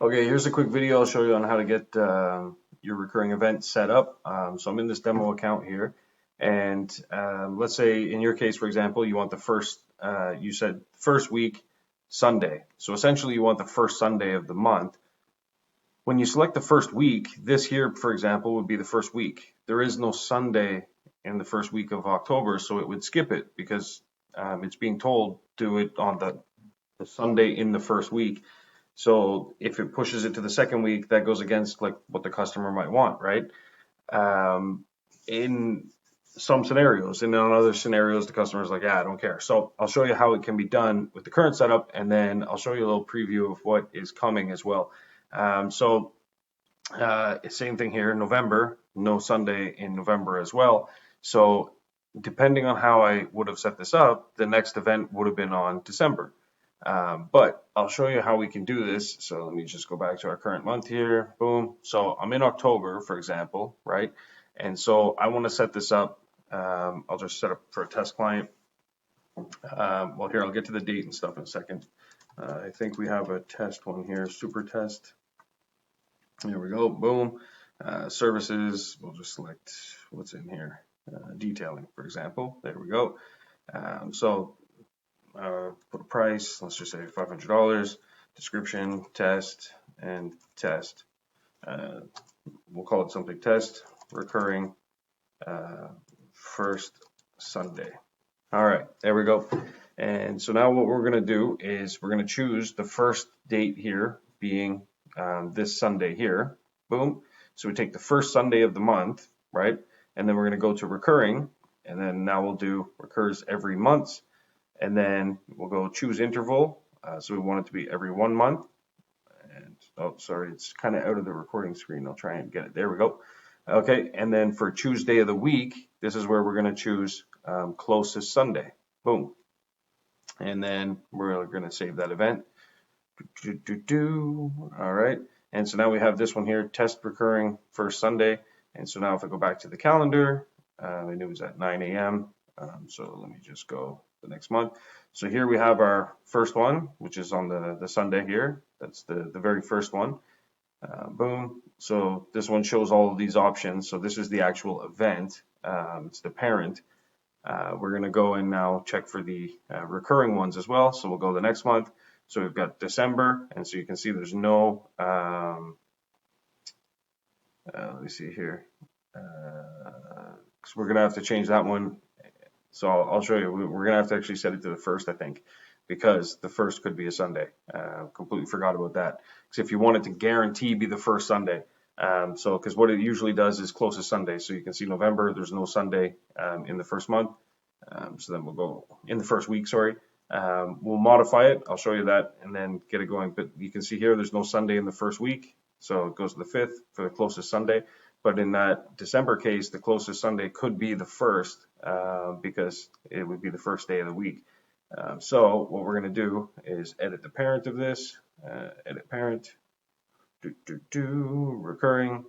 Okay, here's a quick video. I'll show you on how to get your recurring event set up. So I'm in this demo account here, and let's say in your case, for example, you want the first, you said first week Sunday. So essentially you want the first Sunday of the month. When you select the first week, this here, for example, would be the first week. There is no Sunday in the first week of October, so it would skip it because it's being told do it on the Sunday in the first week. So if it pushes it to the second week, that goes against like what the customer might want, right? In some scenarios, and in other scenarios, the customer's like, yeah, I don't care. So I'll show you how it can be done with the current setup, and then I'll show you a little preview of what is coming as well. Same thing here, November, no Sunday in November as well. So depending on how I would have set this up, the next event would have been on December. But I'll show you how we can do this. So let me just go back to our current month here. Boom. So I'm in October, for example, right? And so I want to set this up. I'll just set up for a test client. Well, here, I'll get to the date and stuff in a second. I think we have a test one here, super test. Here we go. Boom. Services. We'll just select what's in here. Detailing, for example. There we go. Put a price, let's just say $500, description, test, and test. We'll call it something test, recurring, first Sunday. All right, there we go. And so now what we're going to do is we're going to choose the first date here being this Sunday here. Boom. So we take the first Sunday of the month, right? And then we're going to go to recurring, and then now we'll do recurs every month. And then we'll go choose interval. So we want it to be every 1 month. And oh, sorry, it's kind of out of the recording screen. I'll try and get it. There we go. Okay, and then for choose day of the week, this is where we're going to choose closest Sunday. Boom. And then we're going to save that event. All right. And so now we have this one here, test recurring first Sunday. And so now if I go back to the calendar, I knew it was at 9 a.m. So let me just go the next month. So here we have our first one, which is on the Sunday here. That's the very first one. Boom. So this one shows all of these options. So this is the actual event. It's the parent. We're going to go and now check for the recurring ones as well. So we'll go the next month. So we've got December, and so you can see there's no, let me see here. So we're going to have to change that one. So I'll show you. We're going to have to actually set it to the first, I think, because the first could be a Sunday. Completely forgot about that. Because if you want it to guarantee be the first Sunday, because what it usually does is closest Sunday. So you can see November, there's no Sunday in the first month. So then we'll go in the first week, sorry. We'll modify it. I'll show you that and then get it going. But you can see here, there's no Sunday in the first week. So it goes to the 5th for the closest Sunday. But in that December case, the closest Sunday could be the 1st because it would be the first day of the week. So what we're going to do is edit the parent of this, edit parent, recurring.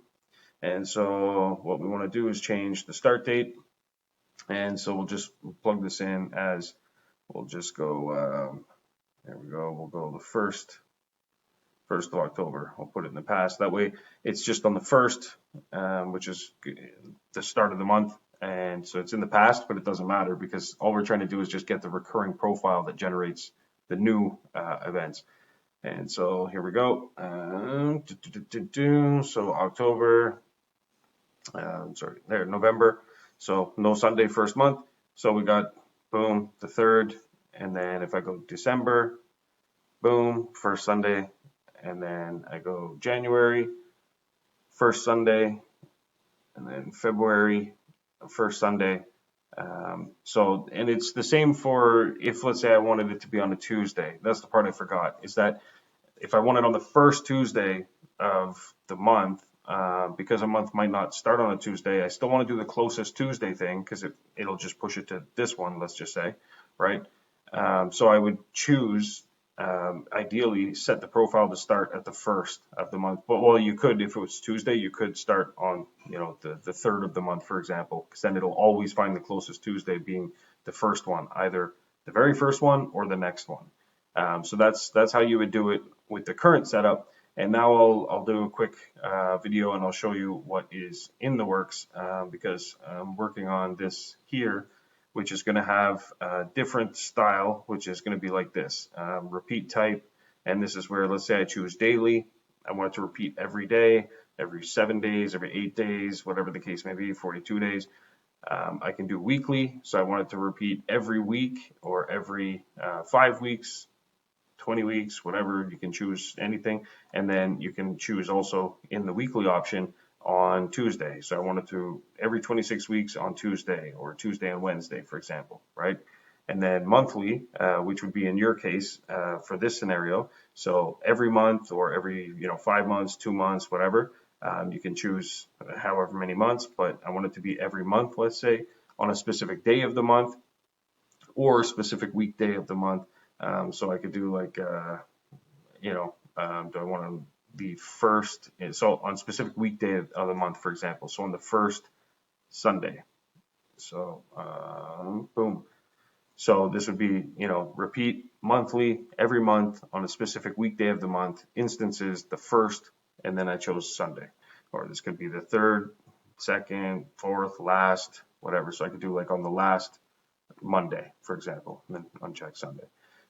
And so what we want to do is change the start date. And so we'll just plug this in as, we'll just go, there we go, we'll go the 1st of October. I'll put it in the past. That way it's just on the 1st, which is the start of the month. And so it's in the past, but it doesn't matter because all we're trying to do is just get the recurring profile that generates the new events. And so here we go. So October, sorry, there, November. So no Sunday first month. So we got, boom, the 3rd. And then if I go December, boom, first Sunday. And then I go January, first Sunday, and then February, first Sunday. And it's the same for if, let's say I wanted it to be on a Tuesday. That's the part I forgot, is that if I want it on the first Tuesday of the month, because a month might not start on a Tuesday, I still want to do the closest Tuesday thing because it'll just push it to this one, let's just say, right? So I would choose, ideally set the profile to start at the 1st of the month. But well, you could, if it was Tuesday, you could start on, the 3rd of the month, for example, because then it'll always find the closest Tuesday being the first one, either the very first one or the next one. So that's how you would do it with the current setup. And now I'll do a quick video and I'll show you what is in the works because I'm working on this here, which is going to have a different style, which is going to be like this, repeat type. And this is where, let's say I choose daily. I want it to repeat every day, every 7 days, every 8 days, whatever the case may be, 42 days. I can do weekly, so I want it to repeat every week or every 5 weeks, 20 weeks, whatever. You can choose anything. And then you can choose also in the weekly option on Tuesday. So I want it to every 26 weeks on Tuesday, or Tuesday and Wednesday, for example, right? And then monthly, which would be in your case for this scenario. So every month or every 5 months, 2 months, whatever. You can choose however many months, but I want it to be every month, let's say, on a specific day of the month or a specific weekday of the month. So I could do like, do I want to the first, so on specific weekday of the month, for example, so on the first Sunday. So, boom. So this would be, repeat monthly, every month on a specific weekday of the month, instances the first, and then I chose Sunday. Or this could be the third, second, fourth, last, whatever. So I could do like on the last Monday, for example, and then uncheck Sunday.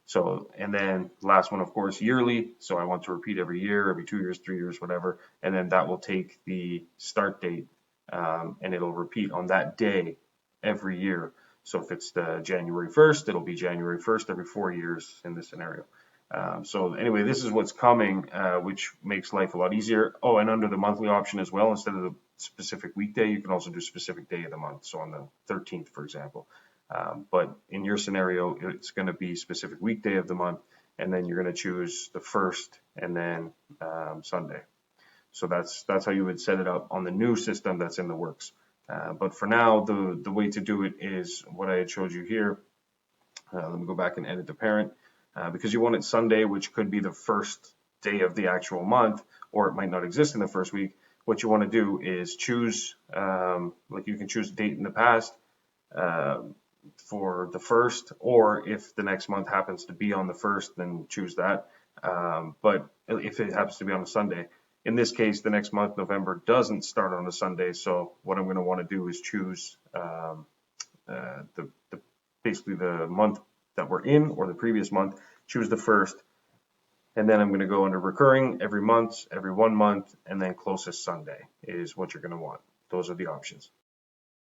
So, and then last one, of course, yearly. So I want to repeat every year, every 2 years, 3 years, whatever. And then that will take the start date and it'll repeat on that day every year. So if it's the January 1st, it'll be January 1st every 4 years in this scenario. So anyway, this is what's coming, which makes life a lot easier. Oh, and under the monthly option as well, instead of the specific weekday, you can also do specific day of the month. So on the 13th, for example. But in your scenario, it's going to be specific weekday of the month, and then you're going to choose the first and then Sunday. So that's how you would set it up on the new system that's in the works. But for now, the way to do it is what I had showed you here. Let me go back and edit the parent. Because you want it Sunday, which could be the first day of the actual month, or it might not exist in the first week. What you want to do is choose, like you can choose a date in the past for the first, or if the next month happens to be on the first, then choose that. But if it happens to be on a Sunday, in this case, the next month, November, doesn't start on a Sunday. So what I'm going to want to do is choose basically the month that we're in, or the previous month, choose the first, and then I'm going to go under recurring every month, every 1 month, and then closest Sunday is what you're going to want. Those are the options.